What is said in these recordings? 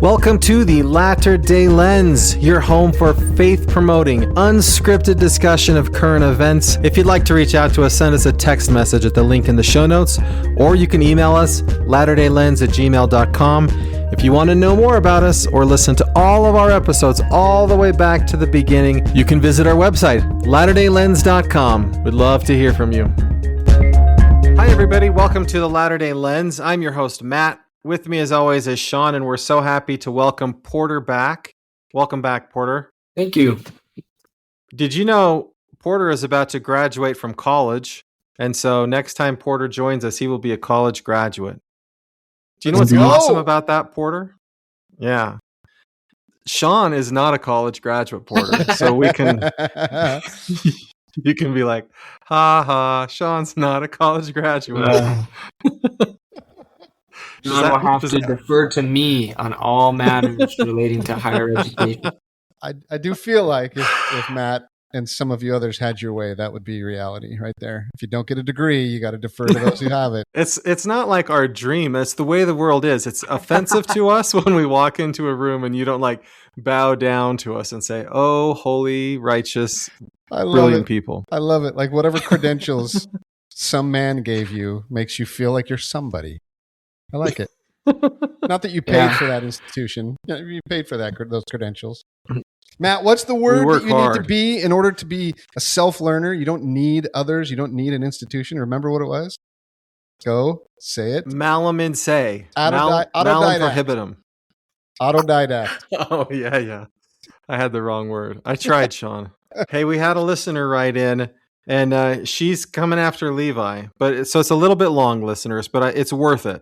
Welcome to the Latter-day Lens, your home for faith-promoting, unscripted discussion of current events. If you'd like to reach out to us, send us a text message at the link in the show notes, or you can email us, latterdaylens@gmail.com. If you want to know more about us or listen to all of our episodes all the way back to the beginning, you can visit our website, latterdaylens.com. We'd love to hear from you. Hi, everybody. Welcome to the Latter-day Lens. I'm your host, Matt. With me, as always, is Shawn, and we're so happy to welcome Porter back. Welcome back, Porter. Thank you. Did you know Porter is about to graduate from college, and so next time Porter joins us, he will be a college graduate. Do you know what's awesome about that, Porter? Yeah. Shawn is not a college graduate, Porter, so we can... you can be like, ha ha, Shawn's not a college graduate. Shawn will have to defer to me on all matters relating to higher education. I do feel like if Matt and some of you others had your way, that would be reality right there. If you don't get a degree, you got to defer to those who have it. It's not like our dream. It's the way the world is. It's offensive to us when we walk into a room and you don't like bow down to us and say, "Oh, holy, righteous, brilliant people." I love it. Like whatever credentials some man gave you makes you feel like you're somebody. I like it. Not that you paid for that institution. You paid for those credentials. Matt, what's the word that you need to be in order to be a self-learner? You don't need others. You don't need an institution. Remember what it was? Go, say it. Malum in se. Malum prohibitum. Autodidact. Oh, yeah. I had the wrong word. I tried, Shawn. Hey, we had a listener write in, and she's coming after Levi. So it's a little bit long, listeners, but it's worth it.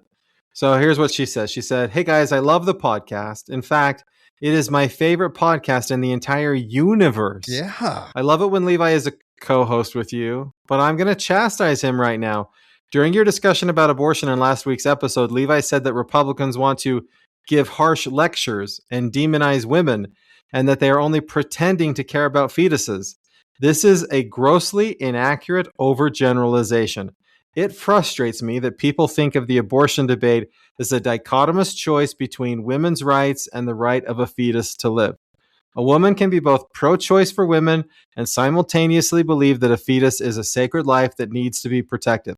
So here's what she says. She said, "Hey guys, I love the podcast. In fact, it is my favorite podcast in the entire universe. Yeah. I love it when Levi is a co-host with you, but I'm going to chastise him right now. During your discussion about abortion in last week's episode, Levi said that Republicans want to give harsh lectures and demonize women, and that they are only pretending to care about fetuses. This is a grossly inaccurate overgeneralization. It frustrates me that people think of the abortion debate as a dichotomous choice between women's rights and the right of a fetus to live. A woman can be both pro-choice for women and simultaneously believe that a fetus is a sacred life that needs to be protected.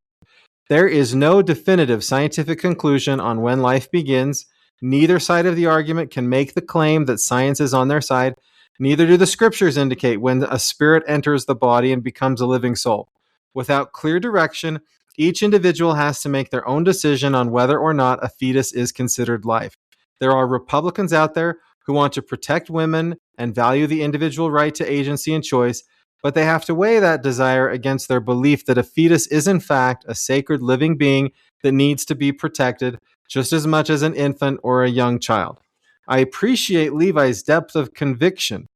There is no definitive scientific conclusion on when life begins. Neither side of the argument can make the claim that science is on their side. Neither do the scriptures indicate when a spirit enters the body and becomes a living soul. Without clear direction, each individual has to make their own decision on whether or not a fetus is considered life. There are Republicans out there who want to protect women and value the individual right to agency and choice, but they have to weigh that desire against their belief that a fetus is in fact a sacred living being that needs to be protected just as much as an infant or a young child. I appreciate Levi's depth of conviction,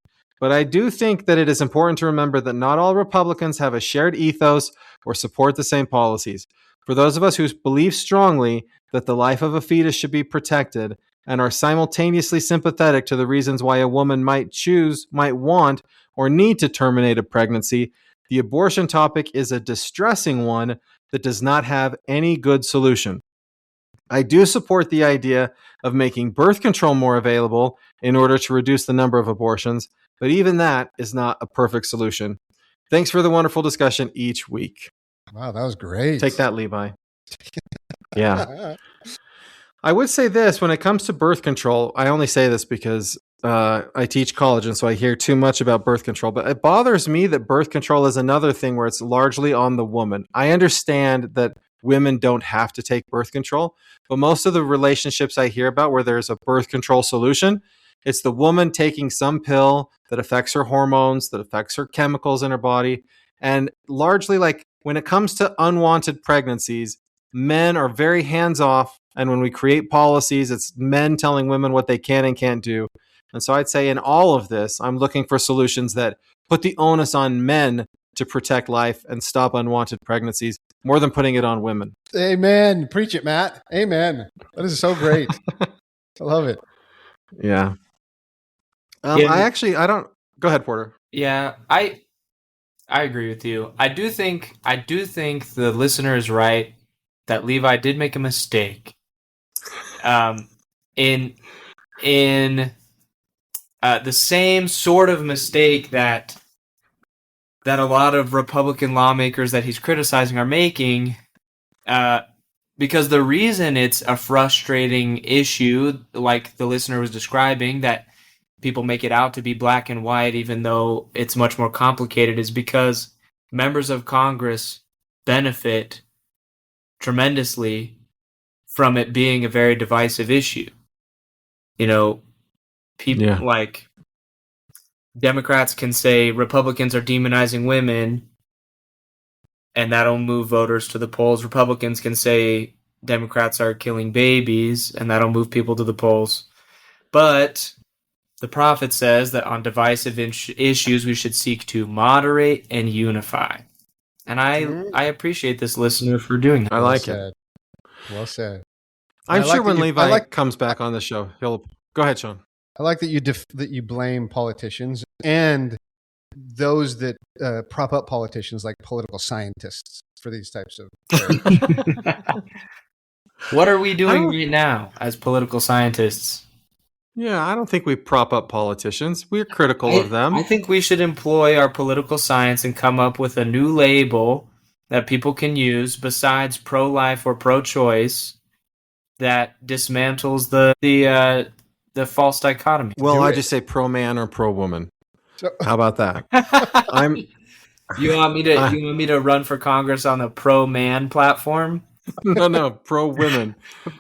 but I do think that it is important to remember that not all Republicans have a shared ethos or support the same policies. For those of us who believe strongly that the life of a fetus should be protected and are simultaneously sympathetic to the reasons why a woman might want, or need to terminate a pregnancy, the abortion topic is a distressing one that does not have any good solution. I do support the idea of making birth control more available in order to reduce the number of abortions, but even that is not a perfect solution. Thanks for the wonderful discussion each week." Wow, that was great. Take that, Levi. Yeah. I would say this, when it comes to birth control, I only say this because I teach college, and so I hear too much about birth control, but it bothers me that birth control is another thing where it's largely on the woman. I understand that women don't have to take birth control, but most of the relationships I hear about where there's a birth control solution, it's the woman taking some pill that affects her hormones, that affects her chemicals in her body. And largely, like when it comes to unwanted pregnancies, men are very hands-off. And when we create policies, it's men telling women what they can and can't do. And so I'd say in all of this, I'm looking for solutions that put the onus on men to protect life and stop unwanted pregnancies more than putting it on women. Amen. Preach it, Matt. Amen. That is so great. I love it. Yeah. I don't. Go ahead, Porter. Yeah, I agree with you. I do think the listener is right that Levi did make a mistake. In in the same sort of mistake that a lot of Republican lawmakers that he's criticizing are making, because the reason it's a frustrating issue, like the listener was describing, that people make it out to be black and white even though it's much more complicated, is because members of Congress benefit tremendously from it being a very divisive issue. You know, people like Democrats can say Republicans are demonizing women, and that'll move voters to the polls. Republicans can say Democrats are killing babies, and that'll move people to the polls. But the prophet says that on divisive issues, we should seek to moderate and unify. And I appreciate this listener for doing that. I like it. Well said. I'm sure when Levi comes back on the show, he'll go ahead, Shawn. I like that you blame politicians and those that prop up politicians like political scientists for these types of What are we doing right now as political scientists? Yeah, I don't think we prop up politicians. We're critical of them. I think we should employ our political science and come up with a new label that people can use besides pro-life or pro-choice that dismantles the false dichotomy. Well, I just say pro-man or pro-woman. How about that? You want me to run for Congress on the pro-man platform? No, pro-women.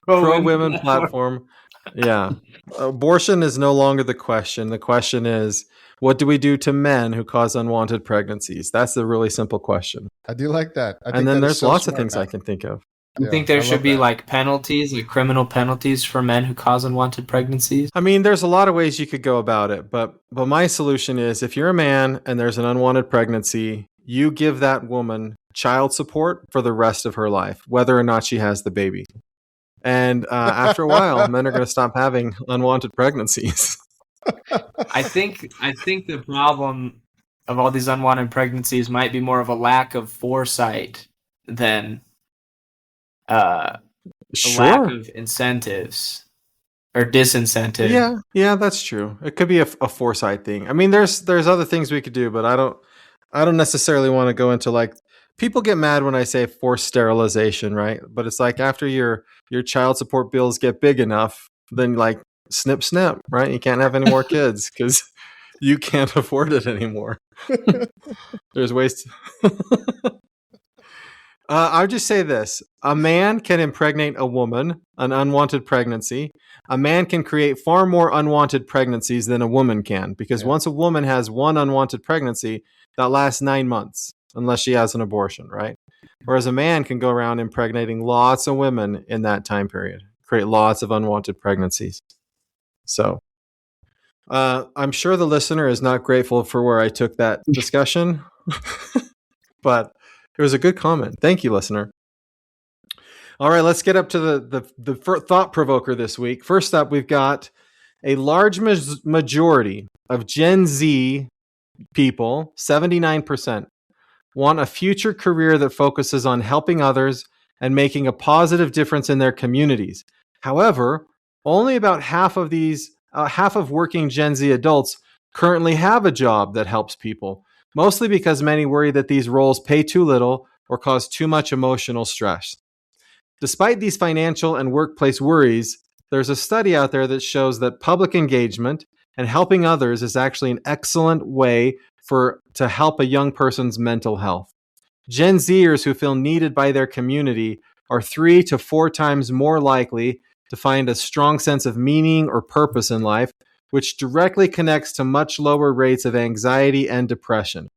Pro-women platform. Yeah. Abortion is no longer the question. The question is, what do we do to men who cause unwanted pregnancies? That's the really simple question. I do like that. And then there's lots of things I can think of. You think there should be like penalties, like criminal penalties for men who cause unwanted pregnancies? I mean, there's a lot of ways you could go about it, but my solution is if you're a man and there's an unwanted pregnancy, you give that woman child support for the rest of her life, whether or not she has the baby. And after a while, men are going to stop having unwanted pregnancies. I think the problem of all these unwanted pregnancies might be more of a lack of foresight than a lack of incentives or disincentives. Yeah, that's true. It could be a foresight thing. I mean, there's other things we could do, but I don't necessarily want to go into like. People get mad when I say forced sterilization, right? But it's like after your child support bills get big enough, then like snip, right? You can't have any more kids because you can't afford it anymore. There's ways to... I'll just say this. A man can impregnate a woman, an unwanted pregnancy. A man can create far more unwanted pregnancies than a woman can, because once a woman has one unwanted pregnancy, that lasts 9 months. Unless she has an abortion, right? Whereas a man can go around impregnating lots of women in that time period, create lots of unwanted pregnancies. So I'm sure the listener is not grateful for where I took that discussion, but it was a good comment. Thank you, listener. All right, let's get up to the thought provoker this week. First up, we've got a large majority of Gen Z people, 79%, want a future career that focuses on helping others and making a positive difference in their communities. However, only about half of working Gen Z adults currently have a job that helps people, mostly because many worry that these roles pay too little or cause too much emotional stress. Despite these financial and workplace worries, there's a study out there that shows that public engagement and helping others is actually an excellent way to help a young person's mental health. Gen Zers who feel needed by their community are 3 to 4 times more likely to find a strong sense of meaning or purpose in life, which directly connects to much lower rates of anxiety and depression.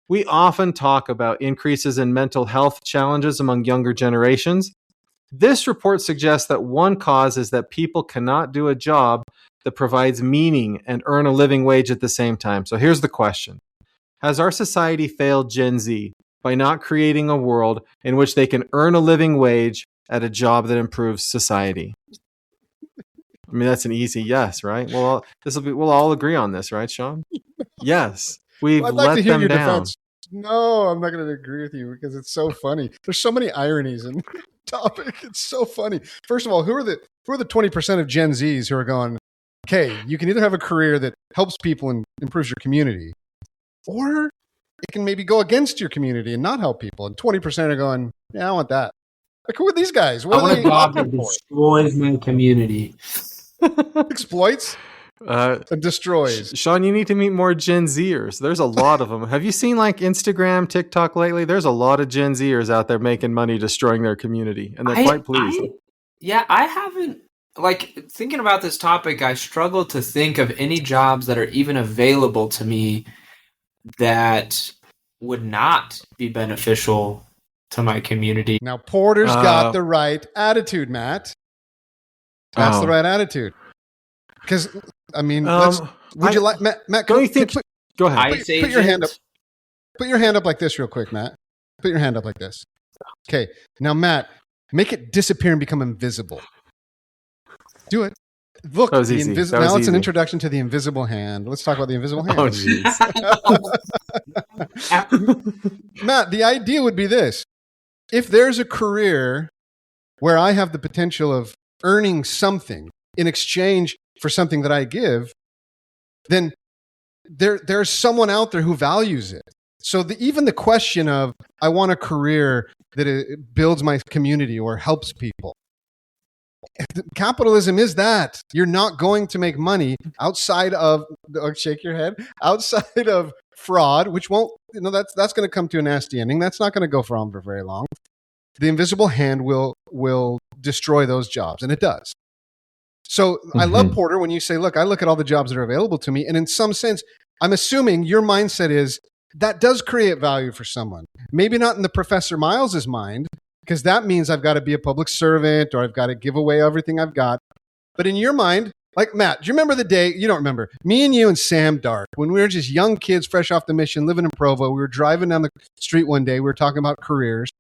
We often talk about increases in mental health challenges among younger generations. This report suggests that one cause is that people cannot do a job that provides meaning and earn a living wage at the same time. So here's the question. Has our society failed Gen Z by not creating a world in which they can earn a living wage at a job that improves society? I mean, that's an easy yes, right? Well, we'll all agree on this, right, Shawn? Yes. We've I'd like let to hear them your down. defense. No, I'm not going to agree with you because it's so funny. There's so many ironies in the topic. It's so funny. First of all, who are the 20% of Gen Zs who are going, okay, you can either have a career that helps people and improves your community, or it can maybe go against your community and not help people. And 20% are going, yeah, I want that. Like, who are these guys? I What want are a they job that opting for? destroys my community. Exploits and destroys. Shawn, you need to meet more Gen Zers. There's a lot of them. Have you seen like Instagram, TikTok lately? There's a lot of Gen Zers out there making money destroying their community, and they're quite pleased. I haven't, like, thinking about this topic, I struggle to think of any jobs that are even available to me that would not be beneficial to my community. Now, Porter's got the right attitude, Matt. That's the right attitude. Because, I mean, would you like, Matt, don't you think, go ahead. Put your hand up. Put your hand up like this real quick, Matt. Put your hand up like this. Okay. Now, Matt, make it disappear and become invisible. Do it. Look, that was easy. Now it's an introduction to the invisible hand. Let's talk about the invisible hand. Oh, jeez. Matt, the idea would be this. If there's a career where I have the potential of earning something in exchange for something that I give, then there's someone out there who values it. So even the question of, I want a career that it builds my community or helps people. Capitalism is that. You're not going to make money outside of, shake your head, outside of fraud, which won't, that's going to come to a nasty ending. That's not going to go on for very long. The invisible hand will destroy those jobs, and it does. So I love, Porter, when you say, look, I look at all the jobs that are available to me, and in some sense, I'm assuming your mindset is that does create value for someone. Maybe not in the Professor Miles's mind, because that means I've got to be a public servant or I've got to give away everything I've got. But in your mind, like, Matt, do you remember the day, you don't remember, me and you and Sam Dark, when we were just young kids fresh off the mission, living in Provo, we were driving down the street one day, we were talking about careers,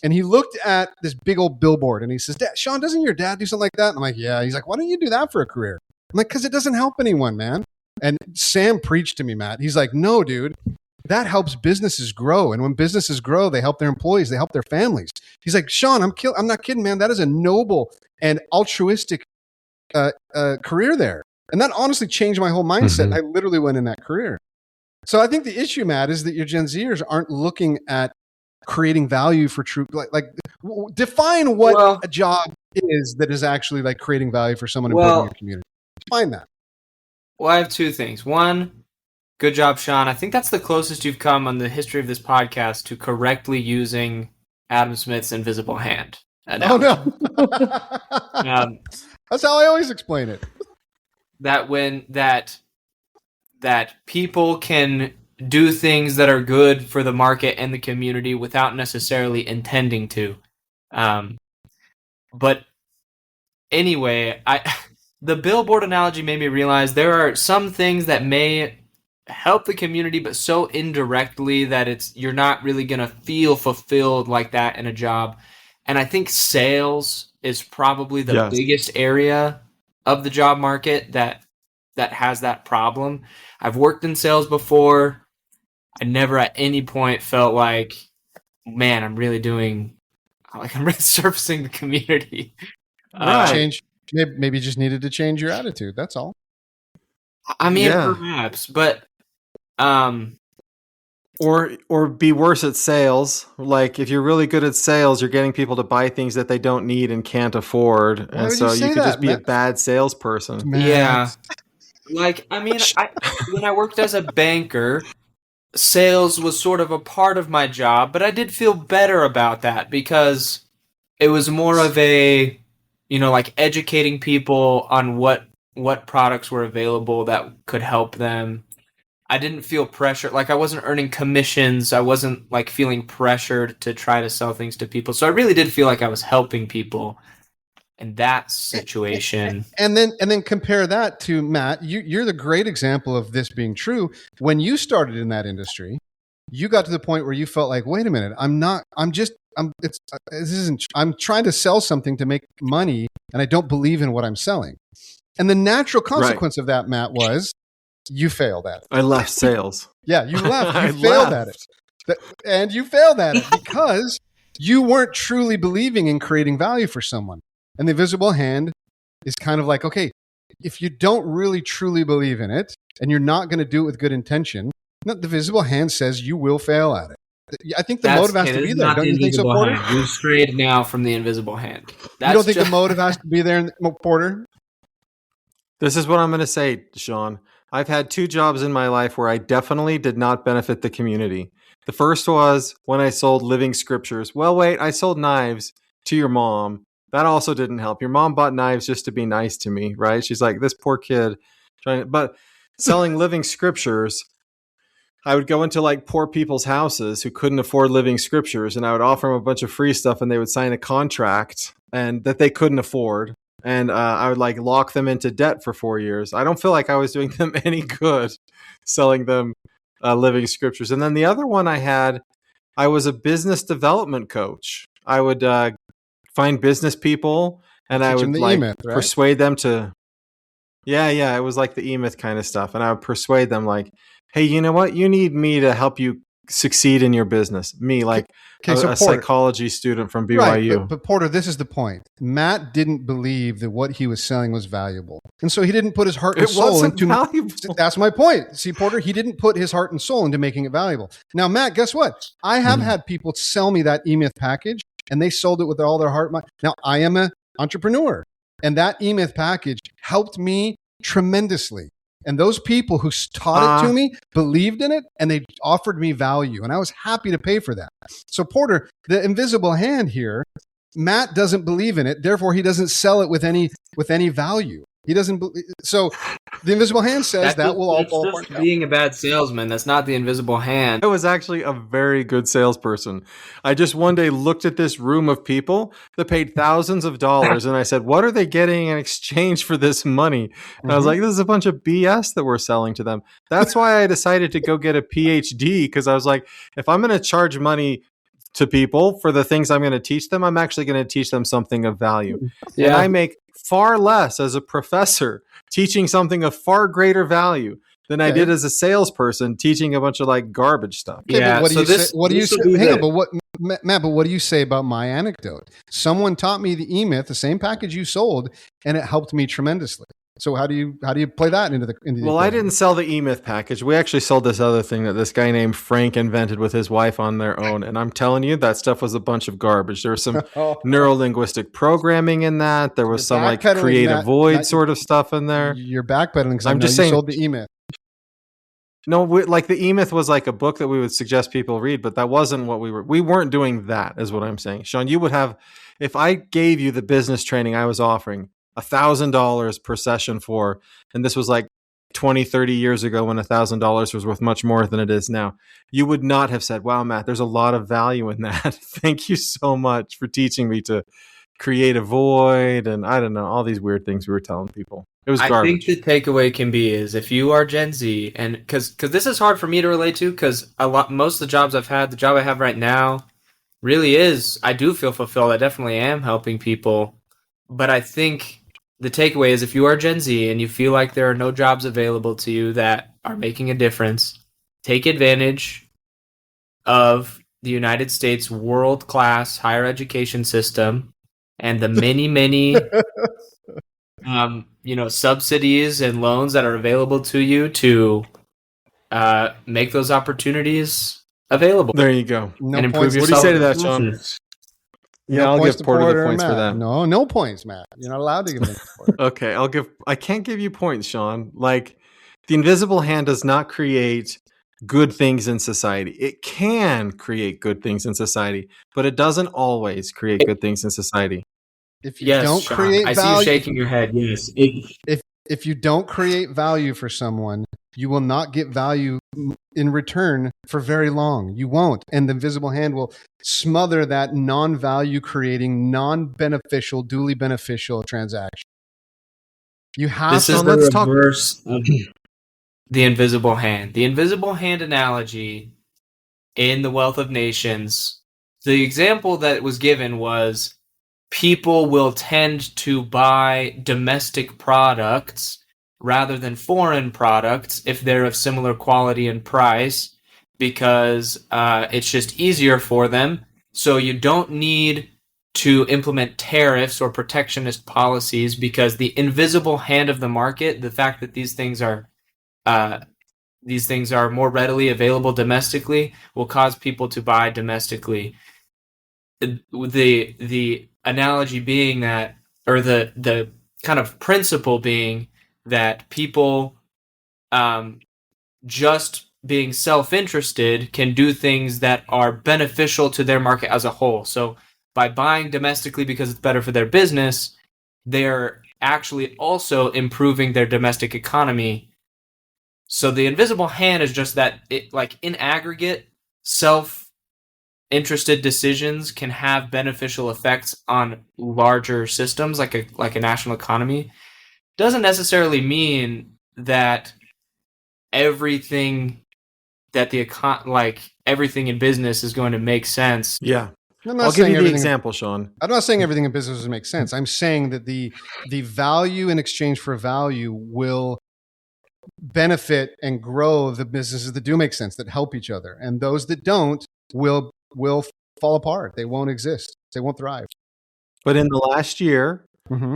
and he looked at this big old billboard and he says, Shawn, doesn't your dad do something like that? And I'm like, yeah. He's like, why don't you do that for a career? I'm like, because it doesn't help anyone, man. And Sam preached to me, Matt. He's like, no, dude. That helps businesses grow. And when businesses grow, they help their employees. They help their families. He's like, Shawn, I'm not kidding, man. That is a noble and altruistic career there. And that honestly changed my whole mindset. I literally went in that career. So I think the issue, Matt, is that your Gen Zers aren't looking at creating value for true, like define what a job is that is actually like creating value for someone in building your community. Define that. Well, I have two things. One, good job, Shawn. I think that's the closest you've come on the history of this podcast to correctly using Adam Smith's invisible hand analogy. Oh, no. That's how I always explain it. That people can do things that are good for the market and the community without necessarily intending to. But anyway, the billboard analogy made me realize there are some things that may help the community, but so indirectly that you're not really going to feel fulfilled like that in a job. And I think sales is probably the biggest area of the job market that has that problem. I've worked in sales before. I never at any point felt like, man, I'm really servicing the community. Maybe you just needed to change your attitude. That's all. I mean, perhaps, but or be worse at sales. Like if you're really good at sales, you're getting people to buy things that they don't need and can't afford, and so you could just be a bad salesperson. Yeah, like I mean, when I worked as a banker, sales was sort of a part of my job, but I did feel better about that because it was more of a, like educating people on what products were available that could help them. I didn't feel pressure. Like I wasn't earning commissions. I wasn't like feeling pressured to try to sell things to people. So I really did feel like I was helping people in that situation. And then compare that to Matt. You're the great example of this being true. When you started in that industry, you got to the point where you felt like, wait a minute, I'm trying to sell something to make money, and I don't believe in what I'm selling. And the natural consequence of that, Matt, was you failed at it. I left sales. Yeah, you left. You failed at it. And you failed at it because you weren't truly believing in creating value for someone. And the invisible hand is kind of like, okay, if you don't really truly believe in it and you're not going to do it with good intention, the visible hand says you will fail at it. I think the motive has to be there. Don't you think so, Porter? You strayed now from the invisible hand. You don't think the motive has to be there, Porter? This is what I'm going to say, Shawn. I've had 2 jobs in my life where I definitely did not benefit the community. The first was when I sold living scriptures. Well, wait, I sold knives to your mom. That also didn't help. Your mom bought knives just to be nice to me, right? She's like, this poor kid. But selling living scriptures, I would go into like poor people's houses who couldn't afford living scriptures, and I would offer them a bunch of free stuff, and they would sign a contract and that they couldn't afford. And I would like lock them into debt for 4 years. I don't feel like I was doing them any good selling them living scriptures. And then the other one I was a business development coach. I would find business people and I would like E-Myth, right? Persuade them to, yeah, it was like the E-Myth kind of stuff. And I would persuade them like, hey, you know what? You need me to help you succeed in your business. Me, like a psychology student from BYU. Right, but Porter, this is the point. Matt didn't believe that what he was selling was valuable. And so he didn't put his heart and soul into it. That's my point. See, Porter, he didn't put his heart and soul into making it valuable. Now, Matt, guess what? I have had people sell me that E-Myth package and they sold it with all their heart. Now, I am an entrepreneur and that E-Myth package helped me tremendously. And those people who taught it to me believed in it and they offered me value. And I was happy to pay for that. So Porter, the invisible hand here, Matt doesn't believe in it. Therefore, he doesn't sell it with any value. He doesn't. So the invisible hand says that will all fall apart. Being a bad salesman, that's not the invisible hand. I was actually a very good salesperson. I just one day looked at this room of people that paid thousands of dollars, and I said, "What are they getting in exchange for this money?" And I was like, "This is a bunch of BS that we're selling to them." That's why I decided to go get a PhD, because I was like, if I'm going to charge money to people for the things I'm going to teach them, I'm actually going to teach them something of value. Yeah. And I make far less as a professor teaching something of far greater value than I did as a salesperson teaching a bunch of like garbage stuff. Okay, yeah. But what do you say? Hang on, but what do you say about my anecdote? Someone taught me the E-Myth, the same package you sold, and it helped me tremendously. So how do you play that into the Well, I didn't sell the E-Myth package. We actually sold this other thing that this guy named Frank invented with his wife on their own. And I'm telling you, that stuff was a bunch of garbage. There was some neuro-linguistic programming in that. There was some like create a void sort of stuff in there. You're backpedaling because I'm just saying you sold the E-Myth. No, like the E-Myth was like a book that we would suggest people read, but that wasn't what we weren't doing that, is what I'm saying. Shawn, you would have, if I gave you the business training I was offering, $1,000 per session for, and this was like 20, 30 years ago when $1,000 was worth much more than it is now, you would not have said, wow, Matt, there's a lot of value in that. Thank you so much for teaching me to create a void. And I don't know, all these weird things we were telling people. It was garbage. I think the takeaway can be is if you are Gen Z, and because this is hard for me to relate to, because most of the jobs I've had, the job I have right now really is, I do feel fulfilled. I definitely am helping people. But I think the takeaway is if you are Gen Z and you feel like there are no jobs available to you that are making a difference, take advantage of the United States world-class higher education system and the many subsidies and loans that are available to you to make those opportunities available. There you go. And improve yourself. What do you say to that, Shawn? Yeah, I'll give Porter the points for that. No points, Matt. You're not allowed to give them points. Okay, I can't give you points, Shawn. Like, the invisible hand does not create good things in society. It can create good things in society, but it doesn't always create good things in society. If you don't create value, I see you shaking your head. Yes. If you don't create value for someone, you will not get value in return for very long. You won't. And the invisible hand will smother that non-value creating, non-beneficial, duly beneficial transaction. You have this is the reverse of the invisible hand. The invisible hand analogy in The Wealth of Nations, the example that was given was people will tend to buy domestic products rather than foreign products if they're of similar quality and price, because it's just easier for them. So you don't need to implement tariffs or protectionist policies, because the invisible hand of the market, the fact that these things are more readily available domestically, will cause people to buy domestically. The analogy being that, or the kind of principle being that people just being self-interested can do things that are beneficial to their market as a whole. So by buying domestically because it's better for their business, they're actually also improving their domestic economy. So the invisible hand is just that, like in aggregate, self-interested decisions can have beneficial effects on larger systems, like a national economy. Doesn't necessarily mean that everything everything in business is going to make sense. Yeah. I'm not I'll give saying you the everything- example, Shawn. I'm not saying everything in business makes sense. I'm saying that the value in exchange for value will benefit and grow the businesses that do make sense, that help each other, and those that don't will fall apart. They won't exist. They won't thrive. But in the last year,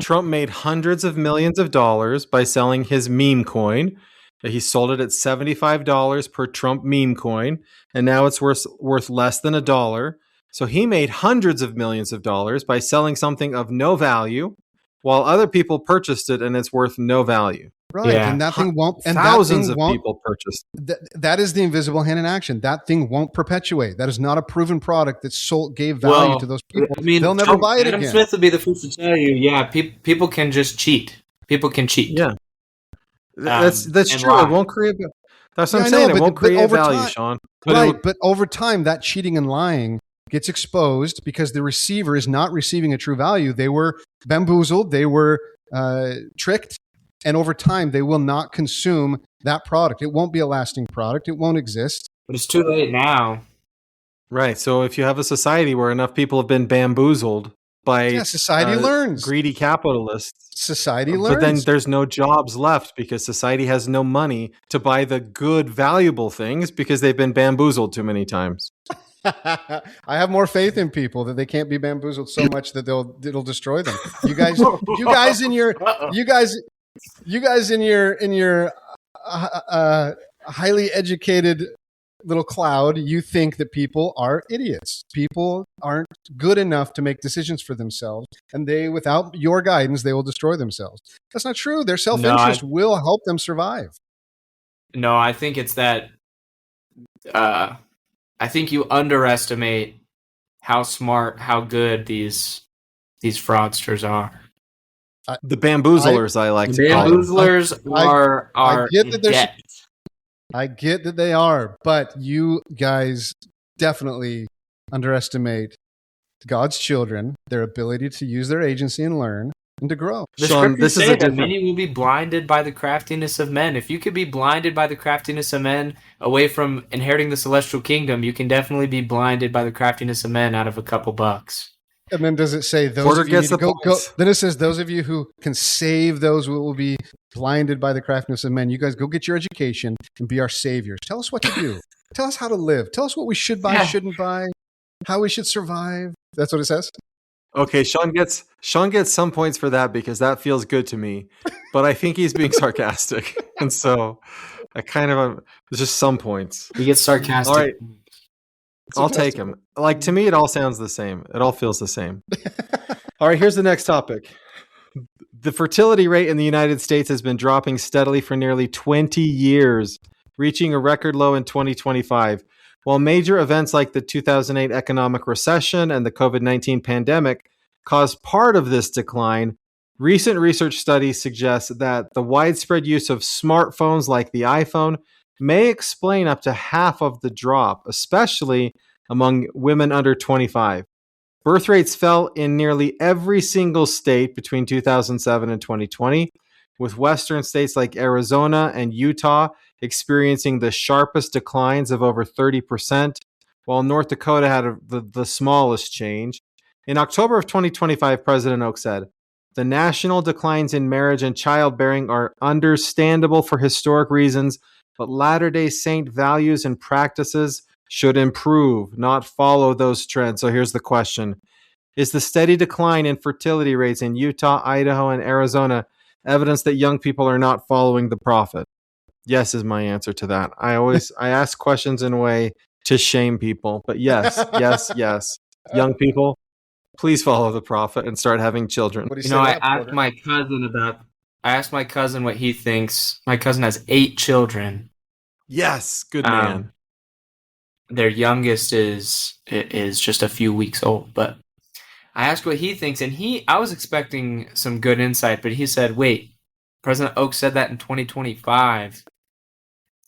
Trump made hundreds of millions of dollars by selling his meme coin. He sold it at $75 per Trump meme coin, and now it's worth less than $1. So he made hundreds of millions of dollars by selling something of no value, while other people purchased it and it's worth no value. Right, Yeah. and that thing won't. And Thousands that of thing won't, people purchased. That is the invisible hand in action. That thing won't perpetuate. That is not a proven product that gave value to those people. I mean, they'll never buy it Adam again. Smith would be the first to tell you, yeah, people can just cheat. People can cheat. Yeah. That's and true. lie. It won't create. That's what Yeah, I'm I know, saying. It won't create over value, time- Shawn. But over time, that cheating and lying gets exposed because the receiver is not receiving a true value. They were bamboozled. They were tricked. And over time, they will not consume that product. It won't be a lasting product. It won't exist. But it's too late now. Right. So if you have a society where enough people have been bamboozled by Yeah, society learns. greedy capitalists, Society learns. but then there's no jobs left because society has no money to buy the good, valuable things because they've been bamboozled too many times. I have more faith in people that they can't be bamboozled so much that it'll destroy them. You guys in your highly educated little cloud, you think that people are idiots. People aren't good enough to make decisions for themselves, and without your guidance, they will destroy themselves. That's not true. Their self-interest will help them survive. No, I think it's that. I think you underestimate how smart, how good these fraudsters are. The bamboozlers, I like to call them. Bamboozlers are I get that in debt. I get that they are, but you guys definitely underestimate God's children, their ability to use their agency and learn and to grow. The Shawn, scriptures this is say a that different. many will be blinded by the craftiness of men. If you could be blinded by the craftiness of men away from inheriting the celestial kingdom, you can definitely be blinded by the craftiness of men out of a couple bucks. And then does it say those Porter of you gets need to the go? points. Then it says those of you who can save those who will be blinded by the craftiness of men. You guys go get your education and be our saviors. Tell us what to do. Tell us how to live. Tell us what we should buy, shouldn't buy, how we should survive. That's what it says. Okay, Shawn gets some points for that because that feels good to me, but I think he's being sarcastic, and so I kind of just some points. He gets sarcastic. All right. I'll take him. Like, to me, it all sounds the same. It all feels the same. All right, here's the next topic. The fertility rate in the United States has been dropping steadily for nearly 20 years, reaching a record low in 2025. While major events like the 2008 economic recession and the COVID-19 pandemic caused part of this decline, recent research studies suggest that the widespread use of smartphones like the iPhone may explain up to half of the drop, especially among women under 25. Birth rates fell in nearly every single state between 2007 and 2020, with Western states like Arizona and Utah experiencing the sharpest declines of over 30%, while North Dakota had the smallest change. In October of 2025, President Oak said, "The national declines in marriage and childbearing are understandable for historic reasons, but Latter-day Saint values and practices should improve, not follow those trends." So here's the question. Is the steady decline in fertility rates in Utah, Idaho, and Arizona evidence that young people are not following the prophet? Yes is my answer to that. I ask questions in a way to shame people, but yes. Young people, please follow the prophet and start having children. What do you You say know, to I that, asked Porter? my cousin about. I asked my cousin what he thinks. My cousin has 8 children. Yes, good man. Their youngest is just a few weeks old, but I asked what he thinks, and I was expecting some good insight, but he said, "Wait, President Oak said that in 2025.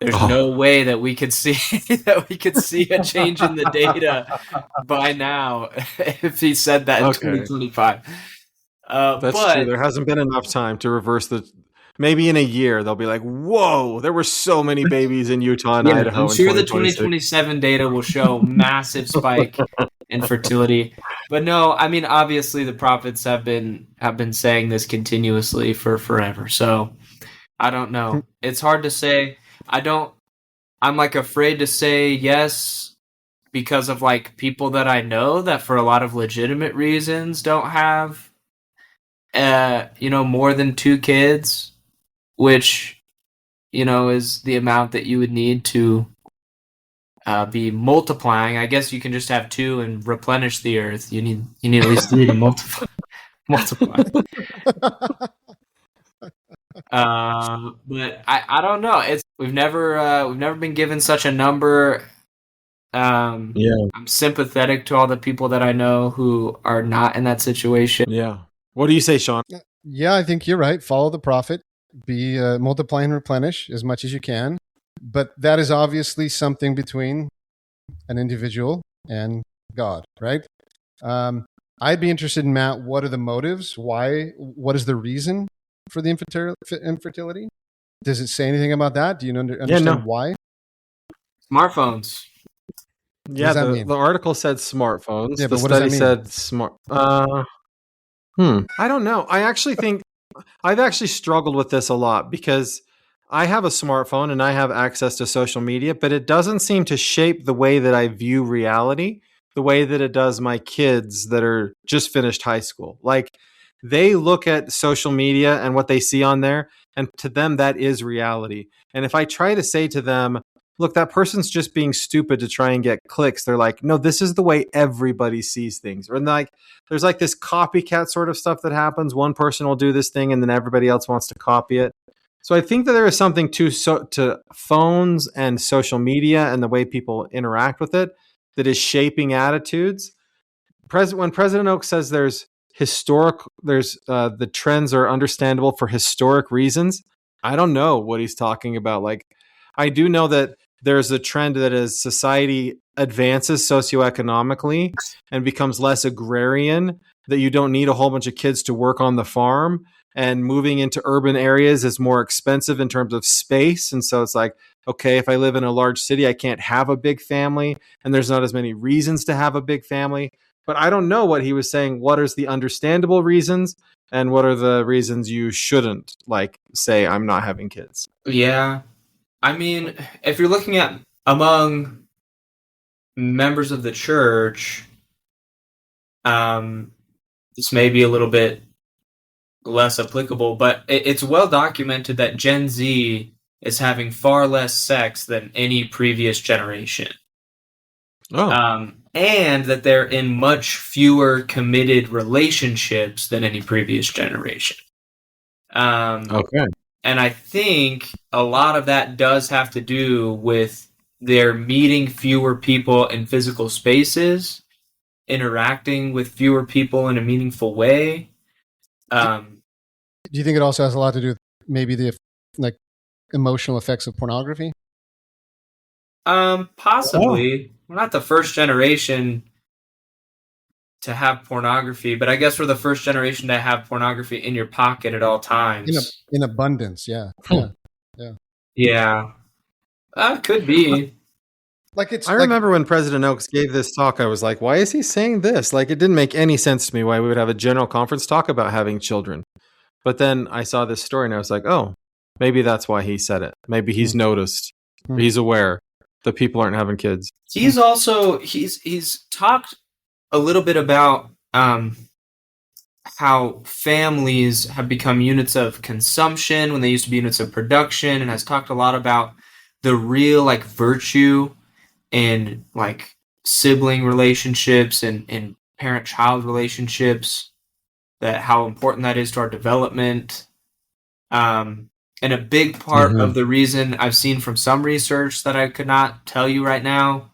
There's no way that we could see a change in the data by now if he said that in 2025." That's true. There hasn't been enough time to reverse maybe in a year they'll be like, whoa, there were so many babies in Utah and Idaho. I'm sure the 2027 data will show massive spike in fertility. But no, I mean, obviously the prophets have been saying this continuously for forever. So I don't know. It's hard to say. I'm like afraid to say yes because of like people that I know that for a lot of legitimate reasons don't have more than 2 kids, which is the amount that you would need to be multiplying. I guess you can just have 2 and replenish the earth. You need at least 3 to multiply. But I don't know. We've never been given such a number. I'm sympathetic to all the people that I know who are not in that situation. Yeah. What do you say, Shawn? Yeah, I think you're right. Follow the prophet. Be multiply and replenish as much as you can. But that is obviously something between an individual and God, right? I'd be interested in, Matt, what are the motives? Why? What is the reason for the infertility? Does it say anything about that? Do you understand why? Smartphones. Yeah, the article said smartphones. Yeah, the study said smart. I don't know. I actually think I've actually struggled with this a lot because I have a smartphone and I have access to social media, but it doesn't seem to shape the way that I view reality the way that it does my kids that are just finished high school. Like, they look at social media and what they see on there, and to them, that is reality. And if I try to say to them, look, that person's just being stupid to try and get clicks, they're like, no, this is the way everybody sees things. Or like, there's like this copycat sort of stuff that happens. One person will do this thing and then everybody else wants to copy it. So I think that there is something to phones and social media and the way people interact with it that is shaping attitudes. When President Oak says the trends are understandable for historic reasons, I don't know what he's talking about. Like, I do know that there's a trend that as society advances socioeconomically and becomes less agrarian, that you don't need a whole bunch of kids to work on the farm, and moving into urban areas is more expensive in terms of space. And so it's like, okay, if I live in a large city, I can't have a big family, and there's not as many reasons to have a big family. But I don't know what he was saying. What is the understandable reasons, and what are the reasons you shouldn't, like, say I'm not having kids? Yeah. I mean, if you're looking at among members of the church, this may be a little bit less applicable, but it's well documented that Gen Z is having far less sex than any previous generation. And that they're in much fewer committed relationships than any previous generation. Okay. And I think a lot of that does have to do with their meeting fewer people in physical spaces, interacting with fewer people in a meaningful way. Do you think it also has a lot to do with maybe the emotional effects of pornography? Possibly. We're not the first generation to have pornography, but I guess we're the first generation to have pornography in your pocket at all times. In abundance, yeah. Yeah. Could be. I remember when President Oaks gave this talk, I was like, why is he saying this? Like, it didn't make any sense to me why we would have a general conference talk about having children. But then I saw this story and I was like, oh, maybe that's why he said it. Maybe he's noticed. He's aware that people aren't having kids. He's also he's talked a little bit about how families have become units of consumption when they used to be units of production, and has talked a lot about the real like virtue in like sibling relationships and parent-child relationships, that how important that is to our development. And a big part of the reason I've seen from some research that I could not tell you right now,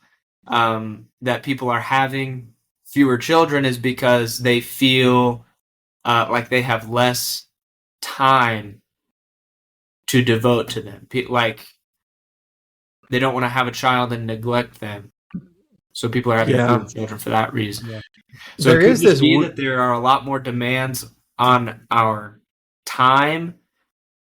that people are having fewer children is because they feel like they have less time to devote to them. Like they don't want to have a child and neglect them. So people are having fewer children for that reason. Yeah. So there is this that there are a lot more demands on our time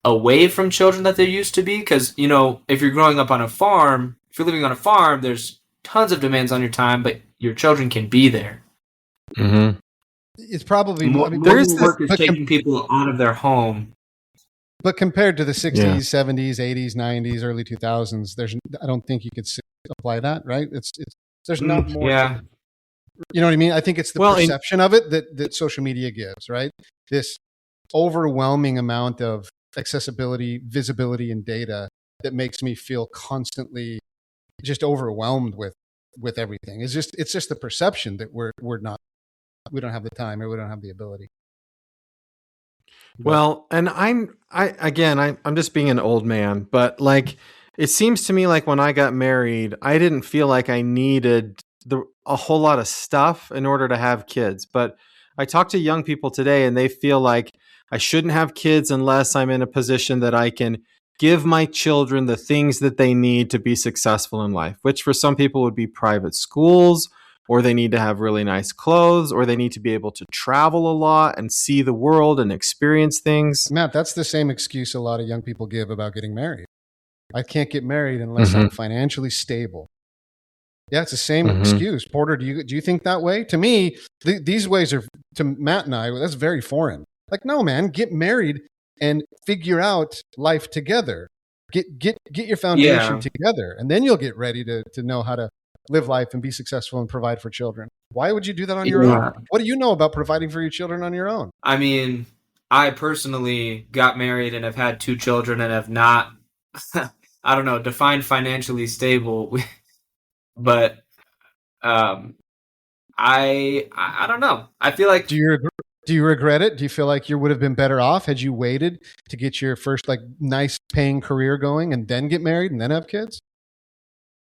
away from children that there used to be. Because, you know, if you're growing up on a farm, if you're living on a farm, there's tons of demands on your time, but your children can be there. Mm-hmm. It's probably more work is taking people out of their home. But compared to the 60s, 70s, 80s, 90s, early 2000s, I don't think you could apply that, right? There's not more. Yeah. You know what I mean? I think it's the perception of it that social media gives, right? This overwhelming amount of accessibility, visibility, and data that makes me feel constantly just overwhelmed with everything. It's just the perception that we don't have the time or we don't have the ability. Well, and I'm just being an old man, but like it seems to me like when I got married, I didn't feel like I needed a whole lot of stuff in order to have kids. But I talk to young people today and they feel like I shouldn't have kids unless I'm in a position that I can give my children the things that they need to be successful in life, which for some people would be private schools, or they need to have really nice clothes, or they need to be able to travel a lot and see the world and experience things. Matt, that's the same excuse a lot of young people give about getting married. I can't get married unless I'm financially stable. Yeah, it's the same excuse. Porter, do you think that way? To me, these ways are, to Matt and I, that's very foreign. Like, no, man, get married and figure out life together. Get your foundation together, and then you'll get ready to know how to live life and be successful and provide for children. Why would you do that on your own? What do you know about providing for your children on your own? I mean, I personally got married and have had 2 children and have not, I don't know, defined financially stable. But I don't know. I feel like... Do you regret it? Do you feel like you would have been better off had you waited to get your first like nice paying career going and then get married and then have kids?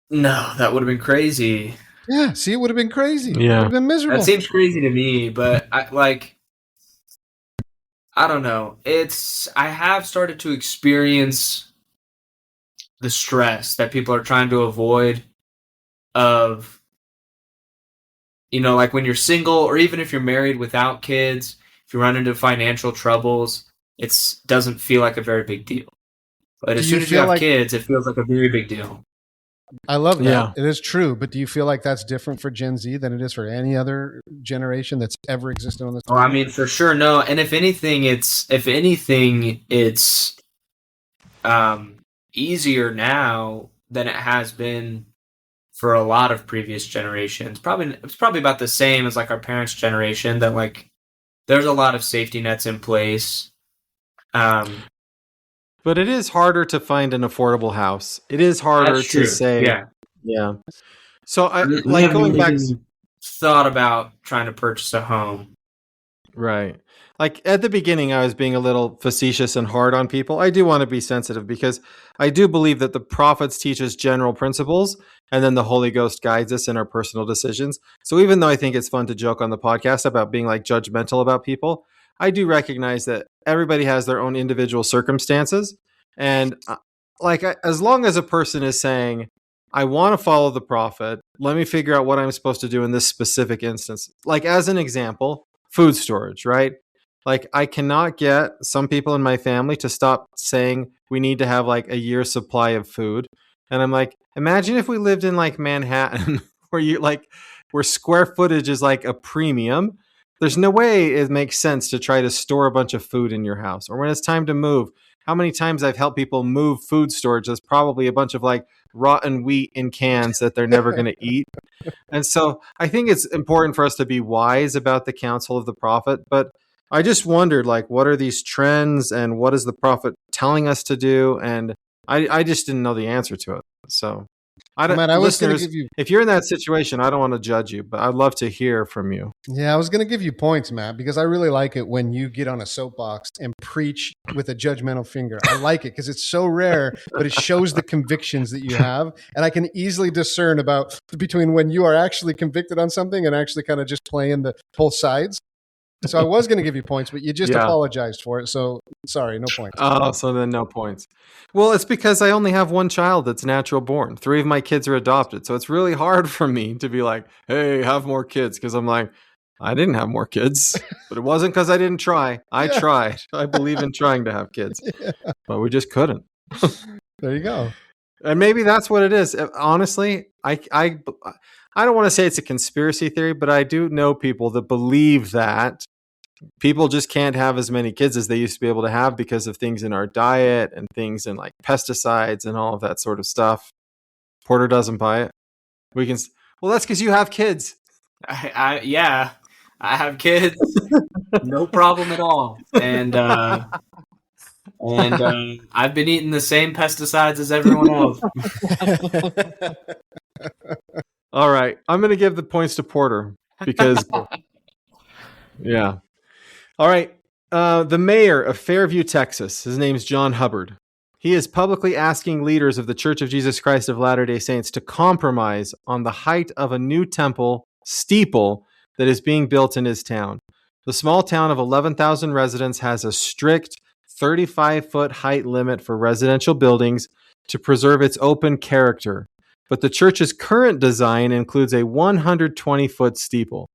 No, that would have been crazy. Yeah, see, it would have been crazy. Yeah. It would have been miserable. That seems crazy to me, but I don't know. I have started to experience the stress that people are trying to avoid of, you know, like when you're single or even if you're married without kids, if you run into financial troubles, it doesn't feel like a very big deal. But as soon as you have kids, it feels like a very big deal. I love that. Yeah. It is true. But do you feel like that's different for Gen Z than it is for any other generation that's ever existed on this planet? Oh, I mean, for sure, no. And if anything, it's easier now than it has been for a lot of previous generations. It's probably about the same as like our parents' generation, that like there's a lot of safety nets in place. But it is harder to find an affordable house. It is harder to say. Yeah. So I like going back. Thought about trying to purchase a home. Right. Like at the beginning, I was being a little facetious and hard on people. I do want to be sensitive because I do believe that the prophets teach us general principles and then the Holy Ghost guides us in our personal decisions. So even though I think it's fun to joke on the podcast about being like judgmental about people, I do recognize that everybody has their own individual circumstances. And as long as a person is saying, I want to follow the prophet, let me figure out what I'm supposed to do in this specific instance. Like as an example, food storage, right? Like I cannot get some people in my family to stop saying we need to have like a year's supply of food. And I'm like, imagine if we lived in like Manhattan where square footage is like a premium. There's no way it makes sense to try to store a bunch of food in your house. Or when it's time to move, how many times I've helped people move food storage, there's probably a bunch of like rotten wheat in cans that they're never going to eat. And so I think it's important for us to be wise about the counsel of the prophet. But I just wondered, like, what are these trends and what is the prophet telling us to do? And I just didn't know the answer to it. So I don't, Man, I was going to listeners, give you. if you're in that situation, I don't want to judge you, but I'd love to hear from you. Yeah, I was going to give you points, Matt, because I really like it when you get on a soapbox and preach with a judgmental finger. I like it because it's so rare, but it shows the convictions that you have. And I can easily discern about between when you are actually convicted on something and actually kind of just playing the both sides. So I was going to give you points, but you just apologized for it. So sorry, no points. Oh, so then no points. Well, it's because I only have one child that's natural born. 3 of my kids are adopted. So it's really hard for me to be like, hey, have more kids. Because I'm like, I didn't have more kids. But it wasn't because I didn't try. I tried. I believe in trying to have kids. But we just couldn't. There you go. And maybe that's what it is. Honestly, I don't want to say it's a conspiracy theory, but I do know people that believe that people just can't have as many kids as they used to be able to have because of things in our diet and things in like pesticides and all of that sort of stuff. Porter doesn't buy it. Well, that's because you have kids. Yeah, I have kids. No problem at all. And I've been eating the same pesticides as everyone else. All right. I'm going to give the points to Porter because, yeah. All right. The mayor of Fairview, Texas, his name's John Hubbard. He is publicly asking leaders of the Church of Jesus Christ of Latter-day Saints to compromise on the height of a new temple, Steeple, that is being built in his town. The small town of 11,000 residents has a strict 35-foot height limit for residential buildings to preserve its open character. But the church's current design includes a 120-foot steeple.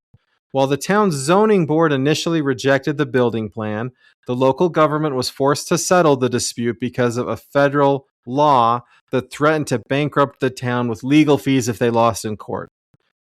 While the town's zoning board initially rejected the building plan, the local government was forced to settle the dispute because of a federal law that threatened to bankrupt the town with legal fees if they lost in court.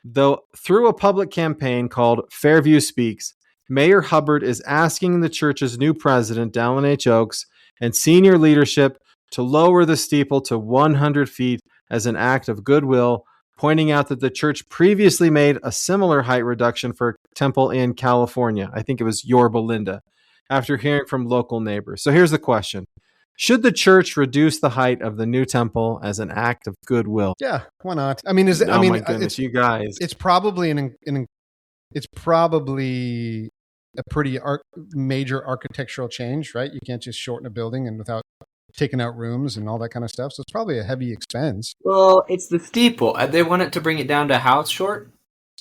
Though through a public campaign called Fairview Speaks, Mayor Hubbard is asking the church's new president, Dallin H. Oaks, and senior leadership to lower the steeple to 100 feet as an act of goodwill, pointing out that the church previously made a similar height reduction for a temple in California. I think it was Yorba Linda, after hearing from local neighbors. So here's the question. Should the church reduce the height of the new temple as an act of goodwill? Yeah, why not? I mean, my goodness, you guys. It's probably it's probably a pretty major architectural change, right? You can't just shorten a building and without taking out rooms and all that kind of stuff. So it's probably a heavy expense. Well, it's the steeple. They wanted to bring it down to how short?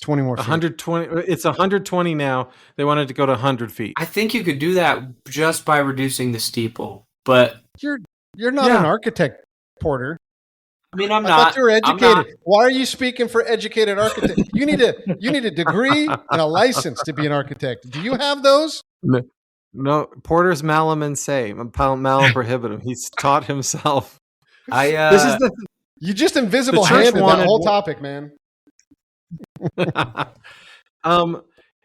20 more feet. 120. It's 120 now. They wanted to go to 100 feet. I think you could do that just by reducing the steeple. But you're not an architect, Porter. I mean, I thought you were educated. Why are you speaking for educated architects? You need a degree and a license to be an architect. Do you have those? No, Porter's malum in se, malum prohibitum. He's taught himself. This is you just invisible handed that whole topic, man.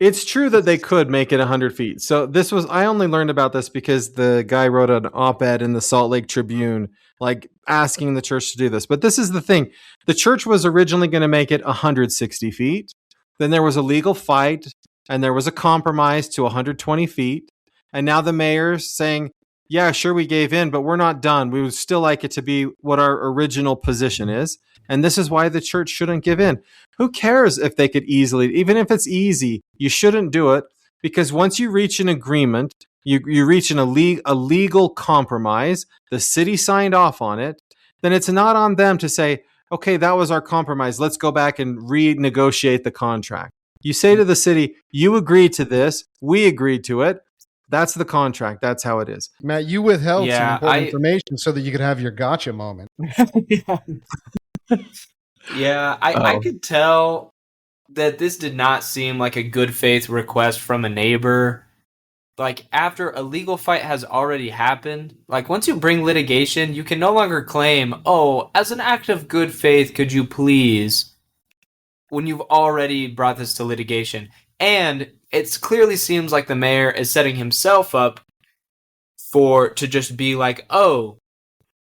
It's true that they could make it 100 feet. So I only learned about this because the guy wrote an op-ed in the Salt Lake Tribune, like asking the church to do this. But this is the thing. The church was originally going to make it 160 feet. Then there was a legal fight and there was a compromise to 120 feet. And now the mayor's saying, yeah, sure, we gave in, but we're not done. We would still like it to be what our original position is. And this is why the church shouldn't give in. Who cares if they could easily, even if it's easy, you shouldn't do it, because once you reach an agreement, you reach a legal compromise, the city signed off on it, then it's not on them to say, okay, that was our compromise. Let's go back and renegotiate the contract. You say to the city, you agreed to this. We agreed to it. That's the contract. That's how it is. Matt, you withheld some important information so that you could have your gotcha moment. I could tell that this did not seem like a good faith request from a neighbor. Like, after a legal fight has already happened, like, once you bring litigation, you can no longer claim, oh, as an act of good faith, could you please, when you've already brought this to litigation. And it clearly seems like the mayor is setting himself up to just be like, oh,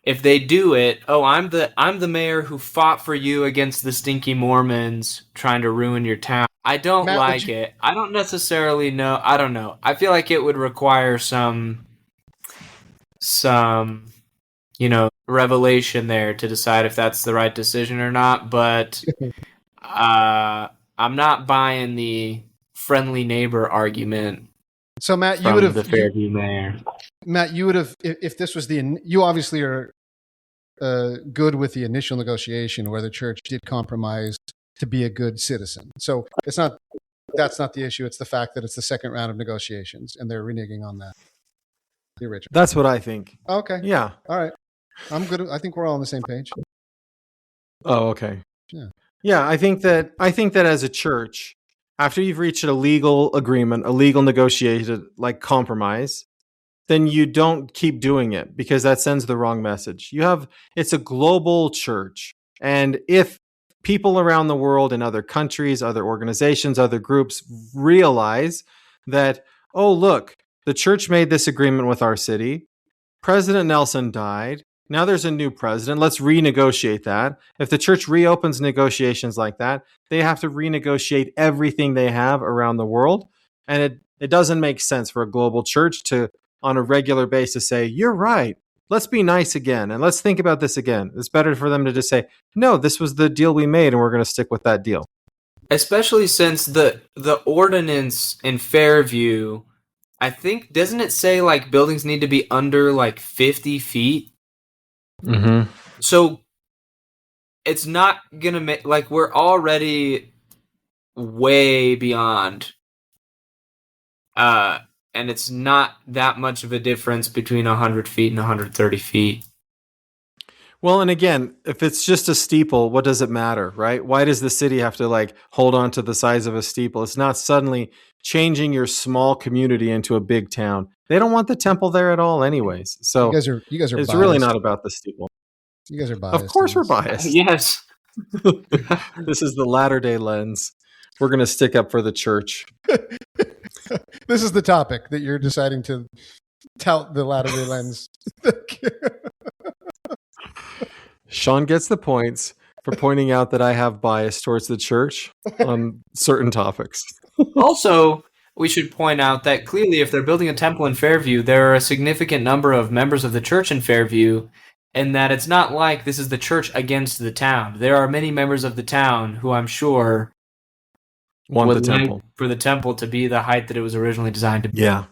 if they do it, oh, I'm the mayor who fought for you against the stinky Mormons trying to ruin your town. I don't Matt, like it. I don't necessarily know. I don't know. I feel like it would require some revelation there to decide if that's the right decision or not. But I'm not buying the friendly neighbor argument. So Matt, you would have the Fairview mayor. Matt, you would have if this was you obviously are good with the initial negotiation where the church did compromise to be a good citizen. So that's not the issue. It's the fact that it's the second round of negotiations and they're reneging on that. The original. That's what I think. Okay. Yeah. All right. I'm good. I think we're all on the same page. Oh, okay. Yeah. Yeah, I think that as a church, after you've reached a legal agreement, a legal negotiated like compromise, then you don't keep doing it because that sends the wrong message. It's a global church. And if people around the world in other countries, other organizations, other groups realize that, oh, look, the church made this agreement with our city. President Nelson died. Now there's a new president. Let's renegotiate that. If the church reopens negotiations like that, they have to renegotiate everything they have around the world. And it doesn't make sense for a global church to, on a regular basis, say, you're right. Let's be nice again. And let's think about this again. It's better for them to just say, no, this was the deal we made and we're going to stick with that deal. Especially since the ordinance in Fairview, I think, doesn't it say like buildings need to be under like 50 feet? Mm-hmm. So it's not going to make, like, we're already way beyond. And it's not that much of a difference between 100 feet and 130 feet. Well, and again, if it's just a steeple, what does it matter, right? Why does the city have to like hold on to the size of a steeple? It's not suddenly changing your small community into a big town. They don't want the temple there at all anyways. So you guys are it's biased. Really not about the steeple. You guys are biased. Of course we're biased. Yes. This is the Latter-day Lens. We're going to stick up for the church. This is the topic that you're deciding to tout the Latter-day Lens. Shawn gets the points for pointing out that I have bias towards the church on certain topics. Also, we should point out that clearly if they're building a temple in Fairview, there are a significant number of members of the church in Fairview, and that it's not like this is the church against the town. There are many members of the town who I'm sure want the temple. Like for the temple to be the height that it was originally designed to be. Yeah.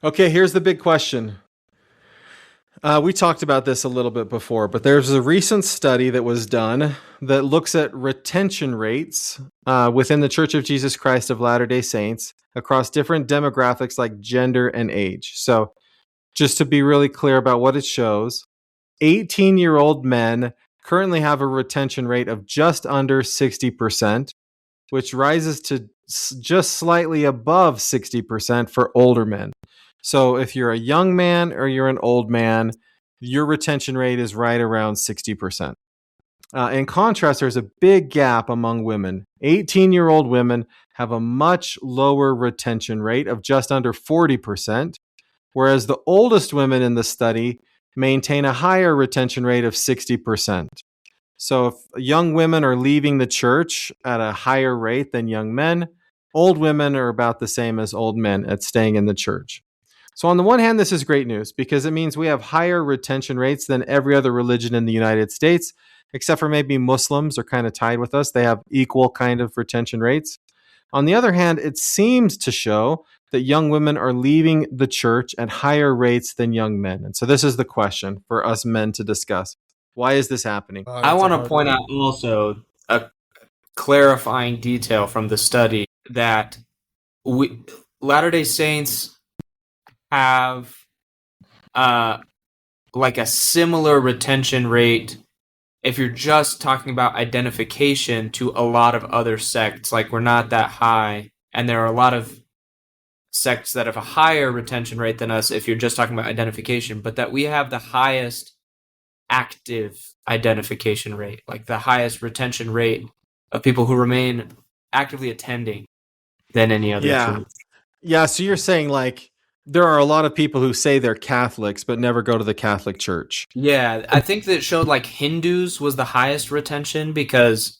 Okay, here's the big question. We talked about this a little bit before, but there's a recent study that was done that looks at retention rates within the Church of Jesus Christ of Latter-day Saints across different demographics like gender and age. So just to be really clear about what it shows, 18-year-old men currently have a retention rate of just under 60%, which rises to just slightly above 60% for older men. So if you're a young man or you're an old man, your retention rate is right around 60%. In contrast, there's a big gap among women. 18-year-old women have a much lower retention rate of just under 40%, whereas the oldest women in the study maintain a higher retention rate of 60%. So if young women are leaving the church at a higher rate than young men, old women are about the same as old men at staying in the church. So on the one hand, this is great news because it means we have higher retention rates than every other religion in the United States, except for maybe Muslims are kind of tied with us. They have equal kind of retention rates. On the other hand, it seems to show that young women are leaving the church at higher rates than young men. And so this is the question for us men to discuss. Why is this happening? I want to point out also a clarifying detail from the study that Latter-day Saints have like a similar retention rate if you're just talking about identification to a lot of other sects. Like, we're not that high, and there are a lot of sects that have a higher retention rate than us if you're just talking about identification, but that we have the highest active identification rate, like the highest retention rate of people who remain actively attending than any other church. Yeah, so you're saying like there are a lot of people who say they're Catholics but never go to the Catholic Church. Yeah, I think that it showed like Hindus was the highest retention because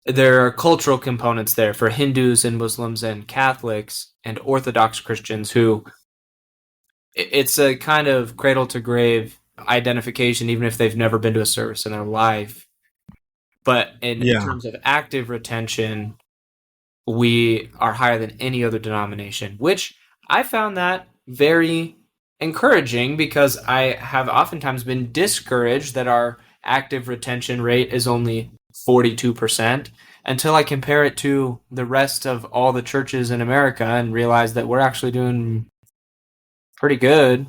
there are cultural components there for Hindus and Muslims and Catholics and Orthodox Christians who it's a kind of cradle to grave identification, even if they've never been to a service in their life. But in terms of active retention, we are higher than any other denomination, which I found that very encouraging because I have oftentimes been discouraged that our active retention rate is only 42% until I compare it to the rest of all the churches in America and realize that we're actually doing pretty good.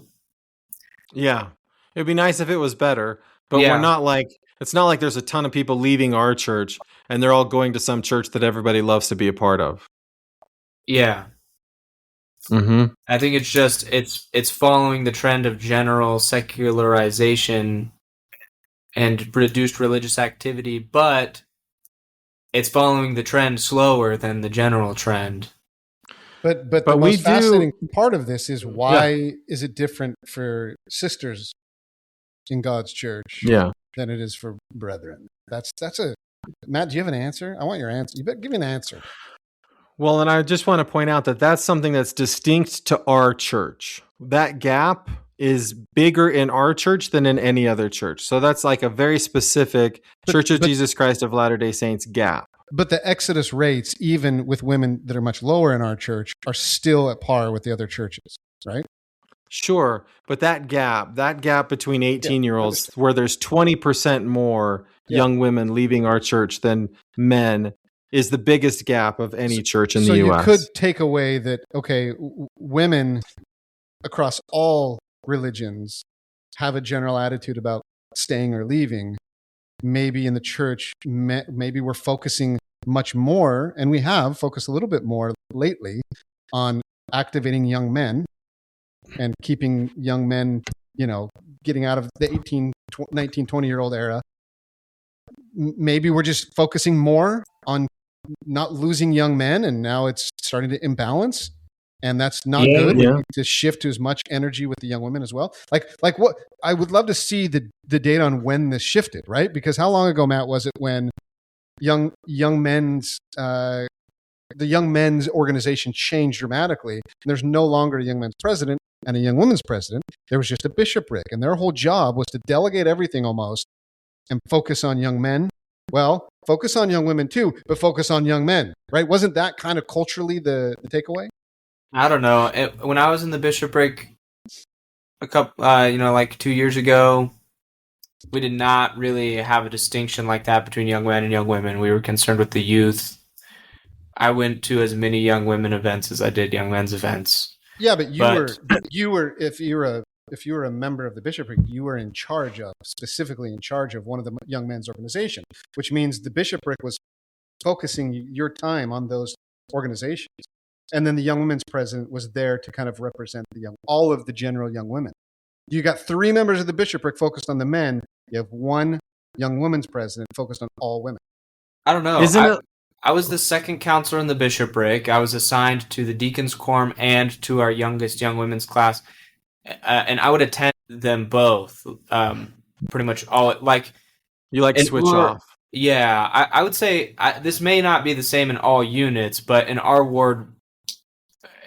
Yeah. It'd be nice if it was better, but Yeah. we're not like, it's not like there's a ton of people leaving our church and they're all going to some church that everybody loves to be a part of. Yeah. Mm-hmm. I think it's just, it's following the trend of general secularization and reduced religious activity, but it's following the trend slower than the general trend. But the most fascinating part of this is why is it different for sisters in God's church than it is for brethren? That's a Matt. Do you have an answer? I want your answer. You better give me an answer. Well, and I just want to point out that that's something that's distinct to our church. That gap is bigger in our church than in any other church. So that's like a very specific Church of Jesus Christ of Latter-day Saints gap. But the exodus rates, even with women that are much lower in our church, are still at par with the other churches, right? Sure. But that gap between 18-year-olds where there's 20% more young women leaving our church than men is the biggest gap of any church in the U.S. So you could take away that, okay, women across all religions have a general attitude about staying or leaving. Maybe in the church, maybe we're focusing much more, and we have focused a little bit more lately on activating young men and keeping young men, getting out of the 18, 19, 20-year-old era. Maybe we're just focusing more on not losing young men, and now it's starting to imbalance, and that's not good. We need to shift to as much energy with the young women as well. Like what I would love to see the date on when this shifted, right? Because how long ago, Matt, was it when the young men's organization changed dramatically? And there's no longer a young men's president and a young women's president. There was just a bishopric, and their whole job was to delegate everything almost and focus on young men. Well, focus on young women too, but focus on young men, right? Wasn't that kind of culturally the takeaway? I don't know. When I was in the bishopric a couple, like 2 years ago, we did not really have a distinction like that between young men and young women. We were concerned with the youth. I went to as many young women events as I did young men's events. Yeah, but you were if you were a member of the bishopric, you were specifically in charge of one of the young men's organization, which means the bishopric was focusing your time on those organizations. And then the young women's president was there to kind of represent all of the general young women. You got 3 members of the bishopric focused on the men. You have 1 young women's president focused on all women. I don't know. I was the second counselor in the bishopric. I was assigned to the deacons quorum and to our youngest young women's class. And I would attend them both, pretty much all. You switch off. Yeah, I would say this may not be the same in all units, but in our ward,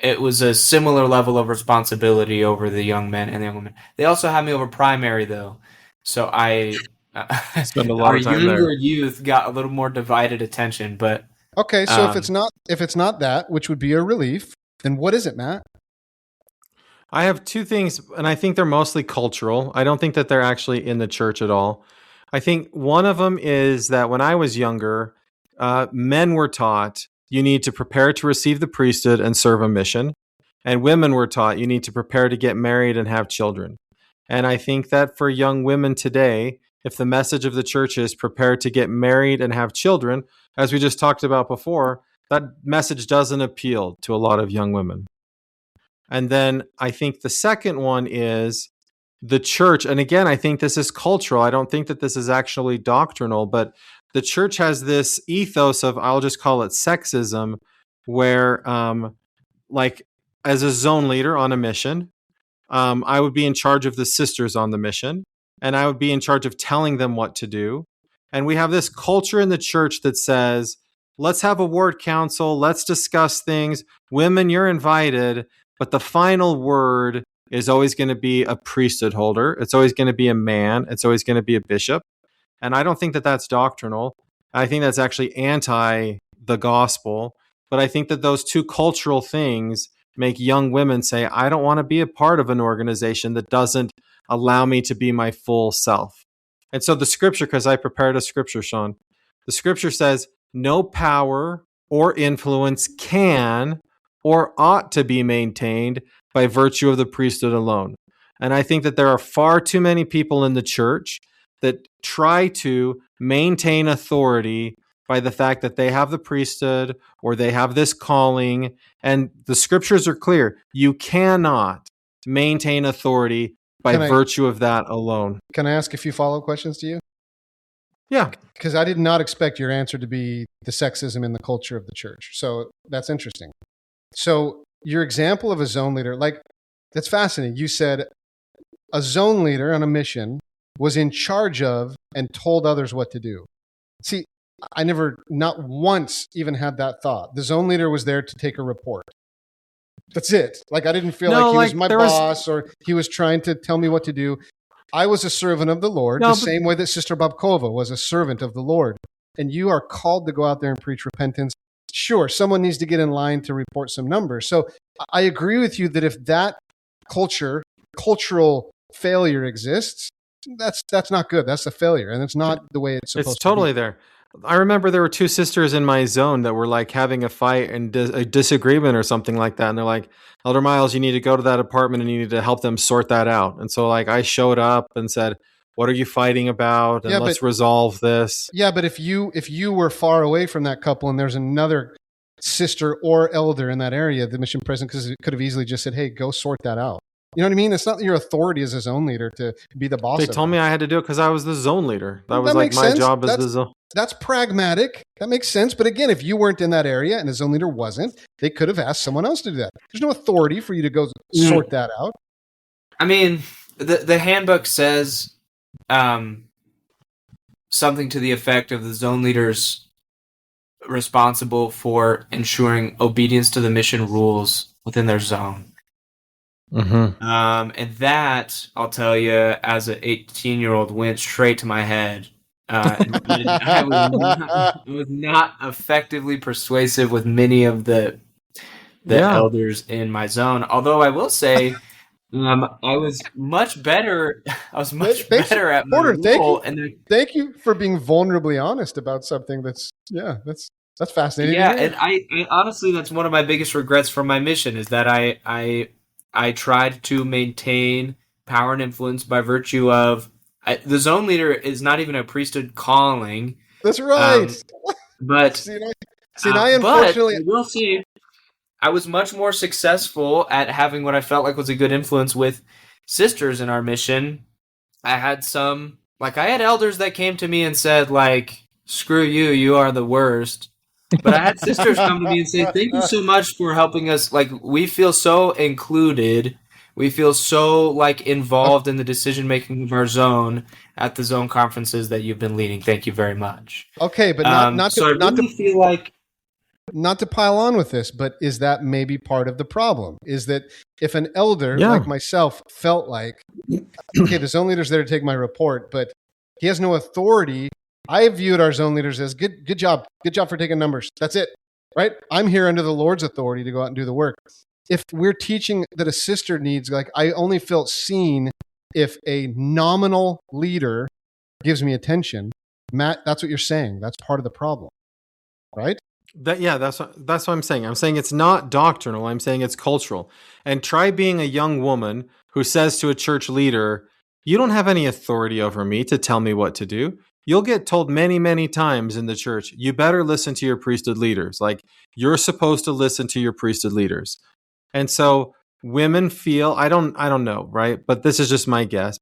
it was a similar level of responsibility over the young men and the young women. They also had me over primary, though, so I spend a lot of time there. Our younger youth got a little more divided attention, but okay. So if it's not that, which would be a relief, then what is it, Matt? I have 2 things, and I think they're mostly cultural. I don't think that they're actually in the church at all. I think one of them is that when I was younger, men were taught you need to prepare to receive the priesthood and serve a mission. And women were taught you need to prepare to get married and have children. And I think that for young women today, if the message of the church is prepare to get married and have children, as we just talked about before, that message doesn't appeal to a lot of young women. And then I think the second one is the church. And again, I think this is cultural. I don't think that this is actually doctrinal, but the church has this ethos of, I'll just call it sexism, where as a zone leader on a mission, I would be in charge of the sisters on the mission, and I would be in charge of telling them what to do. And we have this culture in the church that says, let's have a ward council, let's discuss things. Women, you're invited, but the final word is always going to be a priesthood holder. It's always going to be a man. It's always going to be a bishop. And I don't think that that's doctrinal. I think that's actually anti the gospel. But I think that those two cultural things make young women say, I don't want to be a part of an organization that doesn't allow me to be my full self. And so the scripture, because I prepared a scripture, Shawn, the scripture says, no power or influence can or ought to be maintained by virtue of the priesthood alone. And I think that there are far too many people in the church that try to maintain authority by the fact that they have the priesthood or they have this calling. And the scriptures are clear. You cannot maintain authority by virtue of that alone. Can I ask a few follow-up questions to you? Yeah. Because I did not expect your answer to be the sexism in the culture of the church. So that's interesting. So your example of a zone leader, like, that's fascinating. You said a zone leader on a mission was in charge of and told others what to do. See, I never, not once even had that thought. The zone leader was there to take a report. That's it. Like, I didn't feel like he was my boss or he was trying to tell me what to do. I was a servant of the Lord, same way that Sister Babkova was a servant of the Lord. And you are called to go out there and preach repentance. Sure, someone needs to get in line to report some numbers. So I agree with you that if that cultural failure exists, that's not good. That's a failure. And it's not the way it's supposed to be. It's totally there. I remember there were two sisters in my zone that were like having a fight and a disagreement or something like that. And they're like, Elder Miles, you need to go to that apartment and you need to help them sort that out. And so like I showed up and said, what are you fighting about? And let's resolve this. Yeah, but if you were far away from that couple and there's another sister or elder in that area, the mission president could have easily just said, hey, go sort that out. You know what I mean? It's not your authority as a zone leader to be the boss. They told me I had to do it because I was the zone leader. That was like my job as the zone. That's pragmatic. That makes sense. But again, if you weren't in that area and the zone leader wasn't, they could have asked someone else to do that. There's no authority for you to go sort that out. I mean, the handbook says something to the effect of the zone leaders responsible for ensuring obedience to the mission rules within their zone. Mm-hmm. And that, I'll tell you, as an 18-year-old, went straight to my head. I was not effectively persuasive with many of the elders in my zone. Although I will say, I was much better. I was much better at my role. Thank you for being vulnerably honest about something that's fascinating. Yeah, and I honestly, that's one of my biggest regrets from my mission is that I tried to maintain power and influence by virtue of the zone leader is not even a priesthood calling. That's right. But unfortunately, I will say I was much more successful at having what I felt like was a good influence with sisters in our mission. I had elders that came to me and said, like, screw you, you are the worst. But I had sisters come to me and say, thank you so much for helping us. Like, we feel so included. We feel so, like, involved in the decision-making of our zone at the zone conferences that you've been leading. Thank you very much. Okay, but not to pile on with this, but is that maybe part of the problem? Is that if an elder like myself felt like, okay, the zone leader's there to take my report, but he has no authority. I viewed our zone leaders as good job for taking numbers. That's it, right? I'm here under the Lord's authority to go out and do the work. If we're teaching that a sister needs, like, I only felt seen if a nominal leader gives me attention. Matt, that's what you're saying. That's part of the problem, right? That's what I'm saying. I'm saying it's not doctrinal. I'm saying it's cultural. And try being a young woman who says to a church leader, you don't have any authority over me to tell me what to do. You'll get told many, many times in the church, you better listen to your priesthood leaders. Like, you're supposed to listen to your priesthood leaders. And so women feel, I don't know, right? But this is just my guess.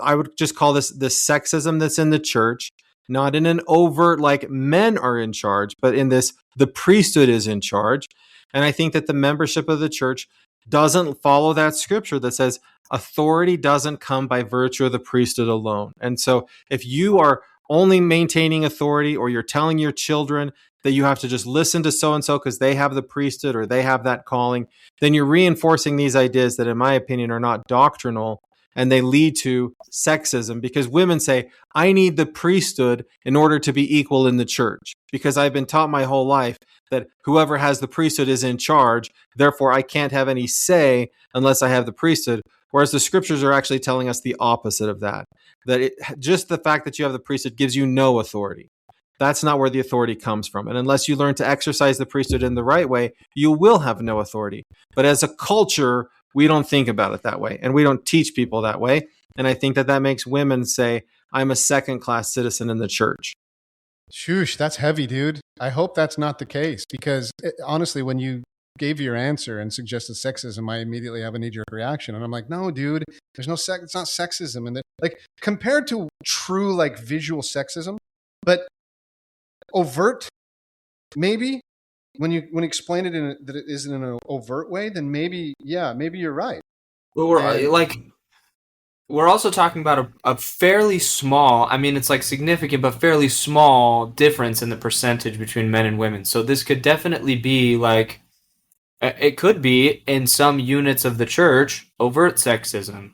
I would just call this sexism that's in the church, not in an overt, like, men are in charge, but in this, the priesthood is in charge. And I think that the membership of the church doesn't follow that scripture that says authority doesn't come by virtue of the priesthood alone. And so if you are only maintaining authority, or you're telling your children that you have to just listen to so-and-so because they have the priesthood or they have that calling, then you're reinforcing these ideas that, in my opinion, are not doctrinal, and they lead to sexism, because women say, I need the priesthood in order to be equal in the church, because I've been taught my whole life that whoever has the priesthood is in charge, therefore I can't have any say unless I have the priesthood. Whereas the scriptures are actually telling us the opposite of that, just the fact that you have the priesthood gives you no authority. That's not where the authority comes from. And unless you learn to exercise the priesthood in the right way, you will have no authority. But as a culture, we don't think about it that way, and we don't teach people that way. And I think that that makes women say, I'm a second-class citizen in the church. Shoosh, that's heavy, dude. I hope that's not the case, because honestly, when you gave your answer and suggested sexism, I immediately have a knee-jerk reaction. And I'm like, no, dude, there's no sex. It's not sexism. And like, compared to true, like, visual sexism, but overt, maybe when you explain it that it isn't in an overt way, then maybe you're right. Well, we're also talking about a fairly small, I mean, it's like significant, but fairly small difference in the percentage between men and women. So this could definitely be like, it could be in some units of the church, overt sexism.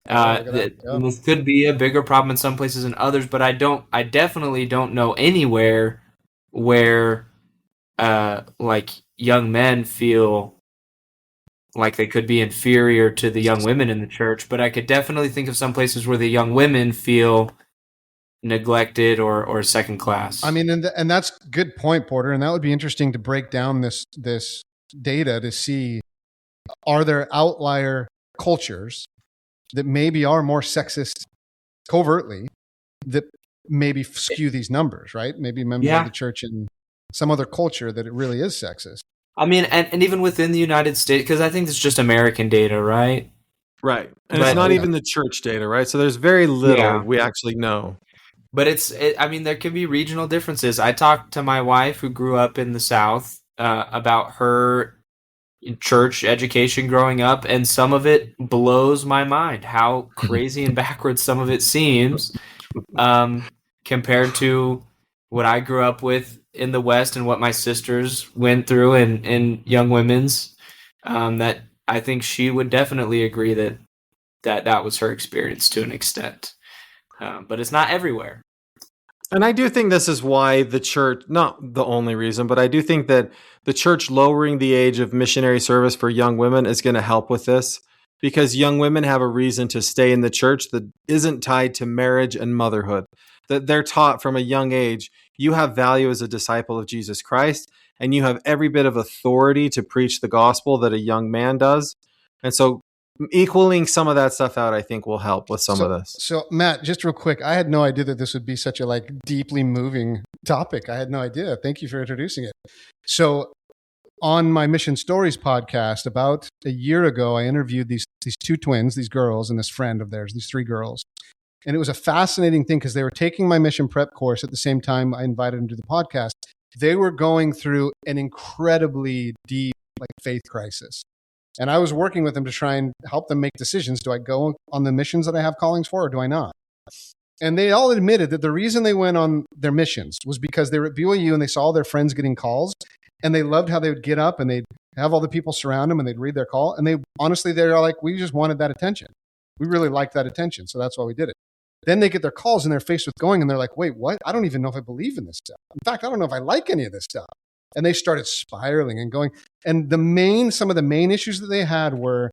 This could be a bigger problem in some places than others, but I definitely don't know anywhere where like young men feel like they could be inferior to the young women in the church. But I could definitely think of some places where the young women feel neglected or second class. I mean, and that's a good point, Porter. And that would be interesting to break down this data to see, are there outlier cultures that maybe are more sexist covertly that maybe skew these numbers, right? Maybe members of the church in some other culture that it really is sexist. I mean, and even within the United States, because I think it's just American data, right? Right. And it's not even the church data, right? So there's very little we actually know. But I mean, there can be regional differences. I talked to my wife who grew up in the South about her church education growing up, and some of it blows my mind how crazy and backwards some of it seems compared to what I grew up with in the West and what my sisters went through in young women's, that I think she would definitely agree that was her experience to an extent. But it's not everywhere. And I do think this is why the church, not the only reason, but I do think that the church lowering the age of missionary service for young women is going to help with this, because young women have a reason to stay in the church that isn't tied to marriage and motherhood. That they're taught from a young age, you have value as a disciple of Jesus Christ, and you have every bit of authority to preach the gospel that a young man does. And so equaling some of that stuff out, I think, will help with some of this. So Matt, just real quick, I had no idea that this would be such a like deeply moving topic. I had no idea. Thank you for introducing it. So on my Mission Stories podcast, about a year ago, I interviewed these two twins, these girls, and this friend of theirs, these three girls. And it was a fascinating thing because they were taking my mission prep course at the same time I invited them to the podcast. They were going through an incredibly deep like faith crisis. And I was working with them to try and help them make decisions. Do I go on the missions that I have callings for, or do I not? And they all admitted that the reason they went on their missions was because they were at BYU and they saw all their friends getting calls, and they loved how they would get up and they'd have all the people surround them and they'd read their call. And they honestly, they're like, we just wanted that attention. We really liked that attention. So that's why we did it. Then they get their calls and they're faced with going and they're like, wait, what? I don't even know if I believe in this stuff. In fact, I don't know if I like any of this stuff. And they started spiraling and going. And some of the main issues that they had were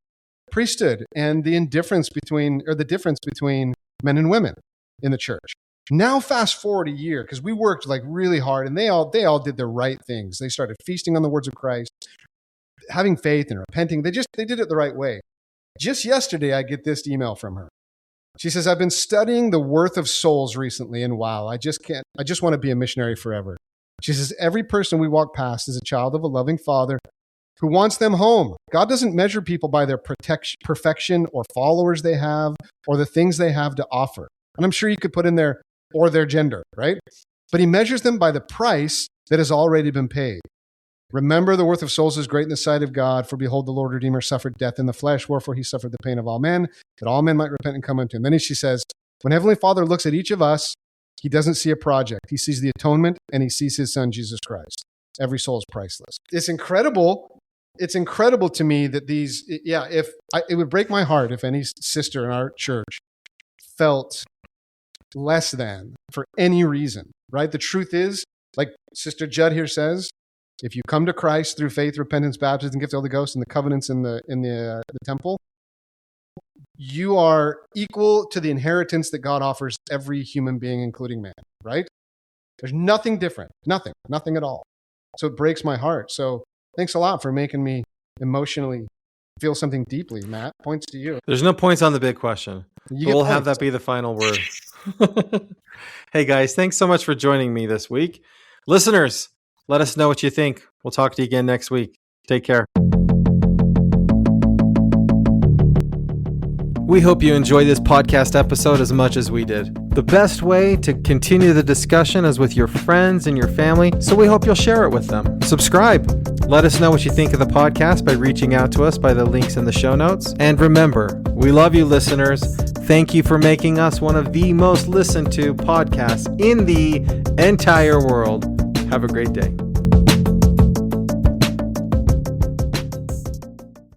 priesthood and the difference between men and women in the church. Now, fast forward a year, because we worked like really hard and they all did the right things. They started feasting on the words of Christ, having faith and repenting. They did it the right way. Just yesterday, I get this email from her. She says, I've been studying the worth of souls recently, and wow, I just want to be a missionary forever. She says, every person we walk past is a child of a loving father who wants them home. God doesn't measure people by their perfection or followers they have or the things they have to offer. And I'm sure you could put in there, or their gender, right? But he measures them by the price that has already been paid. Remember the worth of souls is great in the sight of God, for behold, the Lord Redeemer suffered death in the flesh, wherefore he suffered the pain of all men, that all men might repent and come unto him. Then she says, when Heavenly Father looks at each of us, he doesn't see a project. He sees the atonement, and he sees his son, Jesus Christ. Every soul is priceless. It's incredible. It's incredible to me that it would break my heart if any sister in our church felt less than for any reason, right? The truth is, like Sister Judd here says, if you come to Christ through faith, repentance, baptism, gift of the Holy Ghost, and the covenants in the temple, you are equal to the inheritance that God offers every human being, including man, right? There's nothing different. Nothing at all. So it breaks my heart. So thanks a lot for making me emotionally feel something deeply, Matt. Points to you. There's no points on the big question. We'll have that be the final word. Hey guys, thanks so much for joining me this week. Listeners, let us know what you think. We'll talk to you again next week. Take care. We hope you enjoyed this podcast episode as much as we did. The best way to continue the discussion is with your friends and your family, so we hope you'll share it with them. Subscribe. Let us know what you think of the podcast by reaching out to us by the links in the show notes. And remember, we love you, listeners. Thank you for making us one of the most listened to podcasts in the entire world. Have a great day.